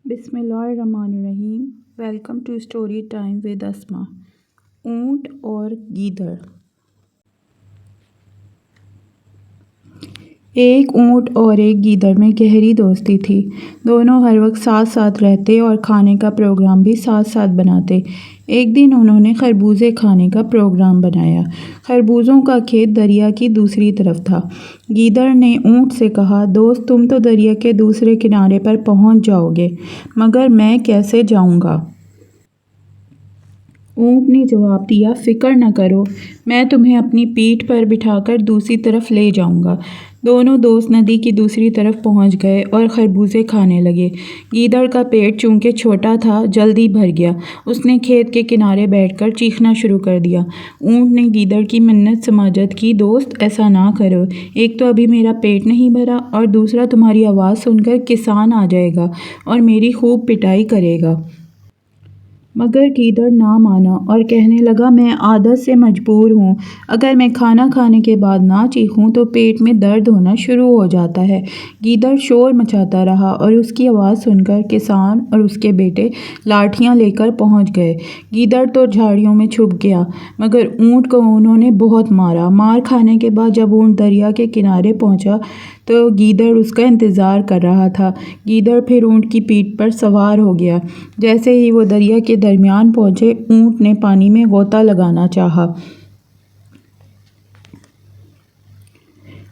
बिस्मिल्लाहिर्रहमानिर्रहीम। Welcome to story time with Asma. ऊंट और गीदड़। एक ऊंट और एक गीदड़ में गहरी दोस्ती थी। दोनों हर वक्त साथ साथ रहते और खाने का प्रोग्राम भी साथ साथ बनाते। एक दिन उन्होंने खरबूजे खाने का प्रोग्राम बनाया। खरबूजों का खेत दरिया की दूसरी तरफ था। गीदड़ ने ऊंट से कहा, दोस्त, तुम तो दरिया के दूसरे किनारे पर पहुंच जाओगे, मगर मैं कैसे जाऊंगा? ऊंट ने जवाब दिया, फिक्र न करो, मैं तुम्हें अपनी पीठ पर बिठाकर दूसरी तरफ ले जाऊंगा। दोनों दोस्त नदी की दूसरी तरफ पहुंच गए और खरबूजे खाने लगे। गीदड़ का पेट चूंकि छोटा था, जल्दी भर गया। उसने खेत के किनारे बैठकर चीखना शुरू कर दिया। ऊंट ने गीदड़ की मिन्नत समाजत की, दोस्त, ऐसा ना करो। एक तो अभी मेरा पेट नहीं भरा और दूसरा तुम्हारी आवाज़ सुनकर किसान आ जाएगा और मेरी खूब पिटाई करेगा। मगर गीदड़ ना माना और कहने लगा, मैं आदत से मजबूर हूँ। अगर मैं खाना खाने के बाद ना चीखूँ तो पेट में दर्द होना शुरू हो जाता है। गीदड़ शोर मचाता रहा और उसकी आवाज़ सुनकर किसान और उसके बेटे लाठियाँ लेकर पहुँच गए। गीदड़ तो झाड़ियों में छुप गया, मगर ऊँट को उन्होंने बहुत मारा। मार खाने के बाद जब ऊँट दरिया के किनारे पहुँचा तो गीदड़ उसका इंतज़ार कर रहा था। गीदड़ फिर ऊँट की पीठ पर सवार हो गया। जैसे ही वो दरिया के दरमियान पहुँचे, ऊँट ने पानी में गोता लगाना चाहा।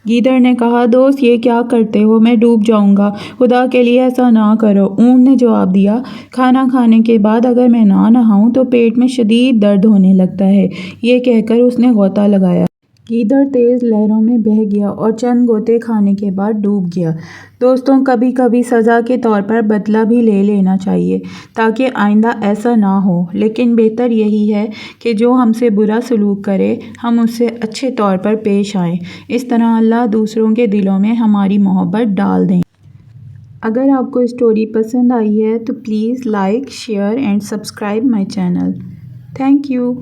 गीदड़ ने कहा, दोस्त, ये क्या करते हो? मैं डूब जाऊंगा, खुदा के लिए ऐसा ना करो। ऊँट ने जवाब दिया, खाना खाने के बाद अगर मैं ना नहाऊं तो पेट में शदीद दर्द होने लगता है। ये कहकर उसने गोता लगाया। गीदड़ तेज़ लहरों में बह गया और चंद गोते खाने के बाद डूब गया। दोस्तों, कभी कभी सज़ा के तौर पर बदला भी ले लेना चाहिए ताकि आइंदा ऐसा ना हो। लेकिन बेहतर यही है कि जो हमसे बुरा सलूक करे हम उससे अच्छे तौर पर पेश आएँ। इस तरह अल्लाह दूसरों के दिलों में हमारी मोहब्बत डाल दें। अगर आपको स्टोरी पसंद आई है तो please like, share and subscribe my channel. Thank you.